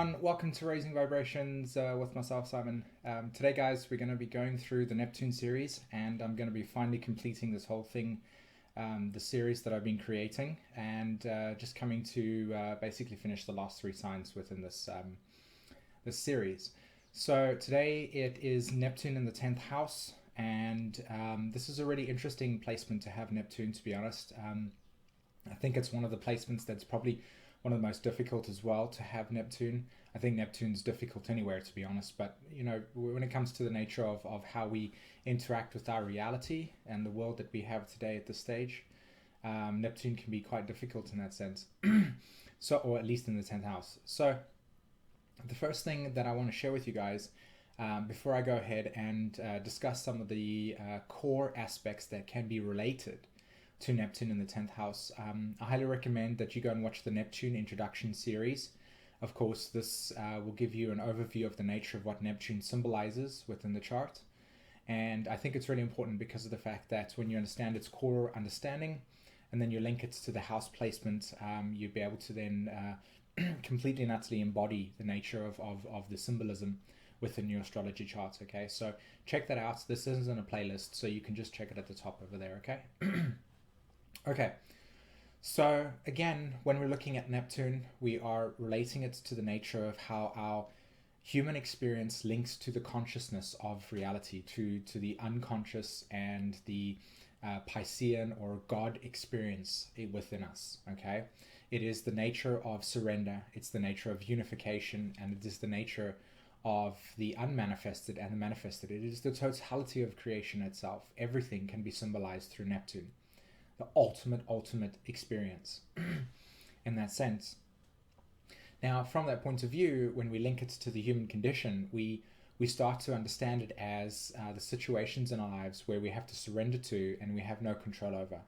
everyone, welcome to Raising Vibrations with myself, Simon. Today, guys, we're going to be going through the Neptune series, and I'm going to be finally completing this whole thing, the series that I've been creating, and just coming to basically finish the last three signs within this series. So today it is Neptune in the 10th house, and this is a really interesting placement to have Neptune, to be honest. I think it's one of the placements that's probably one of the most difficult as well to have Neptune. I think Neptune's difficult anywhere, to be honest, but you know, when it comes to the nature of how we interact with our reality and the world that we have today at this stage, Neptune can be quite difficult in that sense. So, or at least in the 10th house. So the first thing that I want to share with you guys before I go ahead and discuss some of the core aspects that can be related to Neptune in the 10th house, I highly recommend that you go and watch the Neptune introduction series. Of course, this will give you an overview of the nature of what Neptune symbolizes within the chart. And I think it's really important because of the fact that when you understand its core understanding and then you link it to the house placement, you'll be able to then completely and utterly embody the nature of the symbolism within your astrology chart. Okay, so check that out. This isn't a playlist, so you can just check it at the top over there. Okay. Okay, so again, when we're looking at Neptune, we are relating it to the nature of how our human experience links to the consciousness of reality, to the unconscious and the Piscean or God experience within us. Okay, it is the nature of surrender, it's the nature of unification, and it is the nature of the unmanifested and the manifested. It is the totality of creation itself. Everything can be symbolized through Neptune. The ultimate experience in that sense. Now, from that point of view, when we link it to the human condition, we start to understand it as the situations in our lives where we have to surrender to and we have no control over.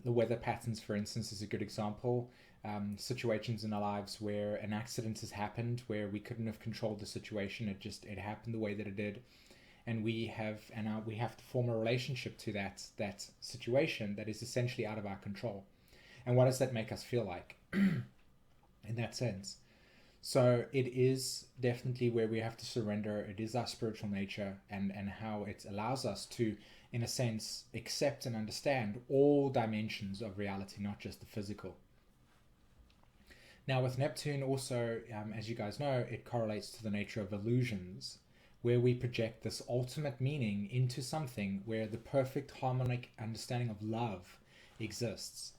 The weather patterns, for instance, is a good example. Situations in our lives where an accident has happened, where we couldn't have controlled the situation, it happened the way that it did. And we have to form a relationship to that situation that is essentially out of our control. And what does that make us feel like in that sense? So it is definitely where we have to surrender. It is our spiritual nature and how it allows us to, in a sense, accept and understand all dimensions of reality, not just the physical. Now with Neptune also, as you guys know, it correlates to the nature of illusions, where we project this ultimate meaning into something where the perfect harmonic understanding of love exists.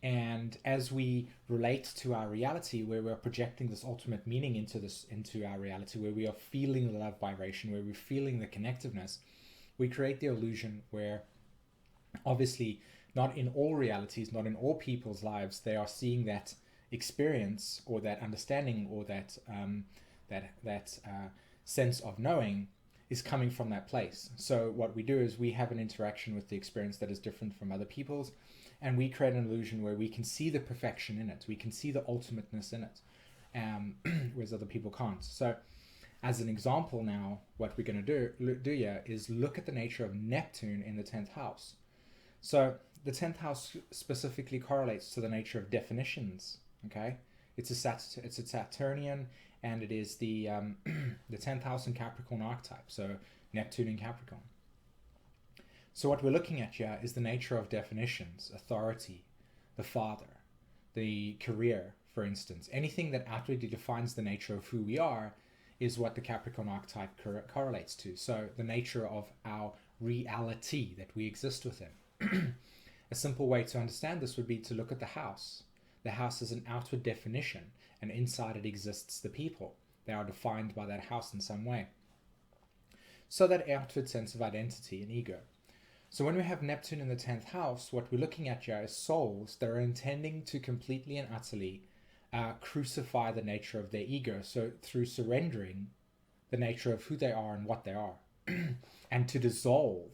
And as we relate to our reality, where we're projecting this ultimate meaning into our reality, where we are feeling the love vibration, where we're feeling the connectiveness, we create the illusion where obviously not in all realities, not in all people's lives, they are seeing that experience or that understanding or that sense of knowing is coming from that place. So what we do is we have an interaction with the experience that is different from other people's, and we create an illusion where we can see the perfection in it, we can see the ultimateness in it, whereas other people can't. So as an example now, what we're going to do here is look at the nature of Neptune in the 10th house. So the 10th house specifically correlates to the nature of definitions. Okay, it's a Saturnian, and it is the 10th house in Capricorn archetype, so Neptune in Capricorn. So what we're looking at here is the nature of definitions, authority, the father, the career, for instance. Anything that outwardly defines the nature of who we are is what the Capricorn archetype correlates to. So the nature of our reality that we exist within. A simple way to understand this would be to look at the house. The house is an outward definition, and inside it exists the people. They are defined by that house in some way. So that outward sense of identity and ego. So when we have Neptune in the 10th house, what we're looking at here is souls that are intending to completely and utterly crucify the nature of their ego. So through surrendering the nature of who they are and what they are, and to dissolve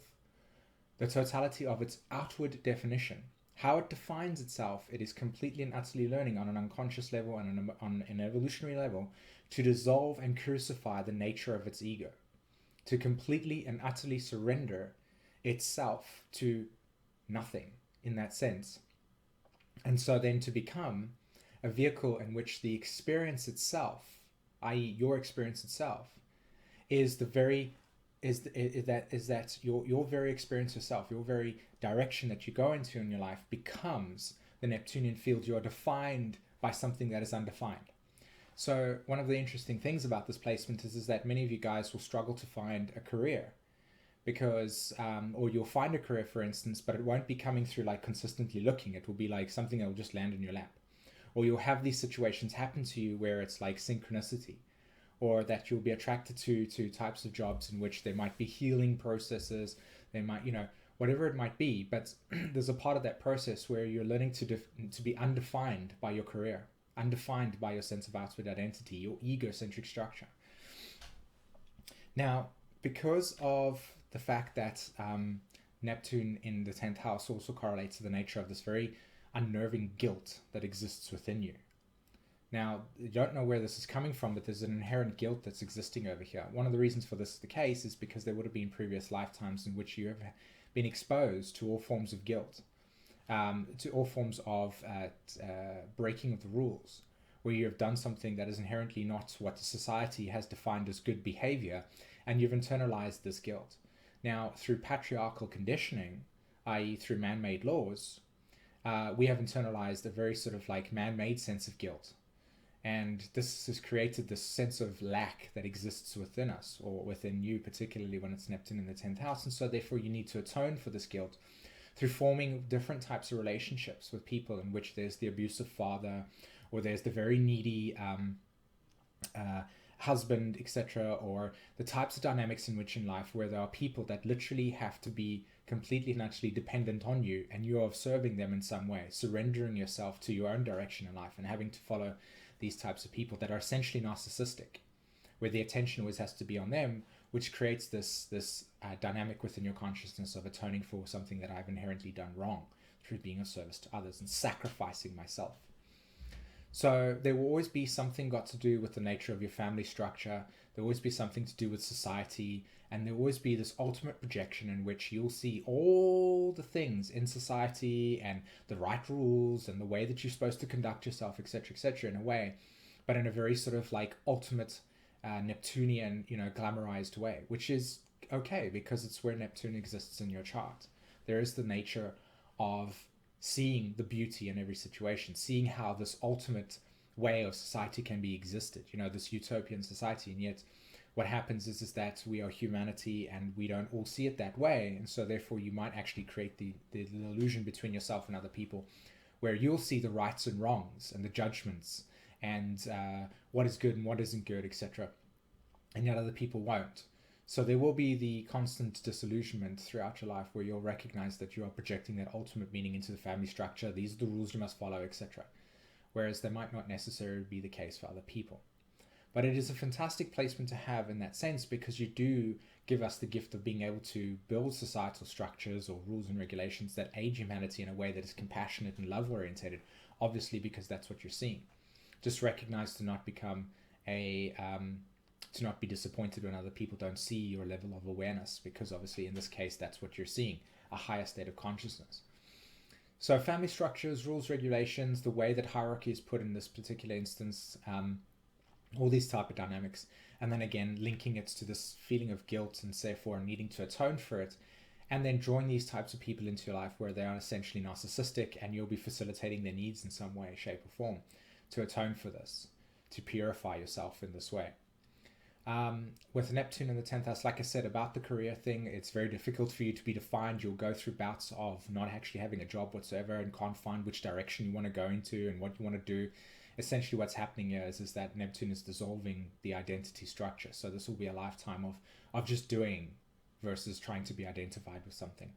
the totality of its outward definition. How it defines itself, it is completely and utterly learning on an unconscious level and on an evolutionary level to dissolve and crucify the nature of its ego, to completely and utterly surrender itself to nothing in that sense. And so then to become a vehicle in which the experience itself, i.e., your experience itself, is the very is that your very experience yourself, your very direction that you go into in your life becomes the Neptunian field. You are defined by something that is undefined. So one of the interesting things about this placement is that many of you guys will struggle to find a career because, or you'll find a career, for instance, but it won't be coming through like consistently looking. It will be like something that will just land in your lap. Or you'll have these situations happen to you where it's like synchronicity, or that you'll be attracted to types of jobs in which there might be healing processes, there might, whatever it might be, but there's a part of that process where you're learning to be undefined by your career, undefined by your sense of outward identity, your egocentric structure. Now, because of the fact that Neptune in the 10th house also correlates to the nature of this very unnerving guilt that exists within you. Now, you don't know where this is coming from, but there's an inherent guilt that's existing over here. One of the reasons for this is the case is because there would have been previous lifetimes in which you have been exposed to all forms of guilt, to all forms of breaking of the rules, where you have done something that is inherently not what the society has defined as good behavior, and you've internalized this guilt. Now, through patriarchal conditioning, i.e. through man-made laws, we have internalized a very sort of like man-made sense of guilt. And this has created this sense of lack that exists within us, or within you, particularly when it's Neptune in the 10th house. And so therefore you need to atone for this guilt through forming different types of relationships with people in which there's the abusive father, or there's the very needy husband, etc., or the types of dynamics in which in life where there are people that literally have to be completely and utterly dependent on you, and you are serving them in some way, surrendering yourself to your own direction in life and having to follow these types of people that are essentially narcissistic, where the attention always has to be on them, which creates this dynamic within your consciousness of atoning for something that I've inherently done wrong through being of service to others and sacrificing myself. So there will always be something got to do with the nature of your family structure. There will always be something to do with society, and there will always be this ultimate projection in which you'll see all the things in society and the right rules and the way that you're supposed to conduct yourself, etc., in a way, but in a very sort of like ultimate Neptunian, glamorized way, which is okay because it's where Neptune exists in your chart. There is the nature of seeing the beauty in every situation, seeing how this ultimate way of society can be existed, this utopian society. And yet what happens is that we are humanity and we don't all see it that way. And so therefore you might actually create the illusion between yourself and other people where you'll see the rights and wrongs and the judgments and what is good and what isn't good, etc. And yet other people won't. So there will be the constant disillusionment throughout your life where you'll recognize that you are projecting that ultimate meaning into the family structure. These are the rules you must follow, etc. Whereas that might not necessarily be the case for other people. But it is a fantastic placement to have in that sense, because you do give us the gift of being able to build societal structures or rules and regulations that aid humanity in a way that is compassionate and love orientated, obviously because that's what you're seeing. Just recognize to not become to not be disappointed when other people don't see your level of awareness, because obviously in this case that's what you're seeing, a higher state of consciousness. So family structures, rules, regulations, the way that hierarchy is put in this particular instance, all these type of dynamics, and then again linking it to this feeling of guilt and therefore needing to atone for it, and then drawing these types of people into your life where they are essentially narcissistic, and you'll be facilitating their needs in some way, shape or form to atone for this, to purify yourself in this way. With Neptune in the 10th house, like I said about the career thing, it's very difficult for you to be defined. You'll go through bouts of not actually having a job whatsoever and can't find which direction you want to go into and what you want to do. Essentially what's happening here is that Neptune is dissolving the identity structure. So this will be a lifetime of just doing versus trying to be identified with something.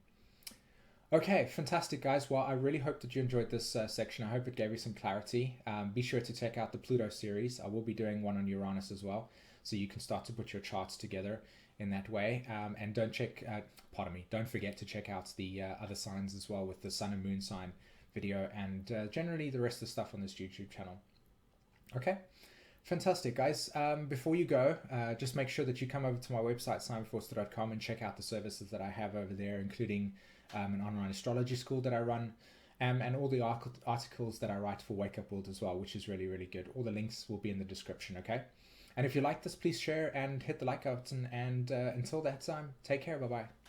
Okay, fantastic guys. Well, I really hope that you enjoyed this section. I hope it gave you some clarity. Be sure to check out the Pluto series. I will be doing one on Uranus as well, so you can start to put your charts together in that way. And don't forget to check out the other signs as well with the Sun and Moon sign video and generally the rest of the stuff on this YouTube channel. Okay, fantastic guys. Before you go, just make sure that you come over to my website simonforster.com and check out the services that I have over there, including an online astrology school that I run, and all the articles that I write for Wake Up World as well, which is really, really good. All the links will be in the description, okay? And if you like this, please share and hit the like button. And until that time, take care. Bye bye.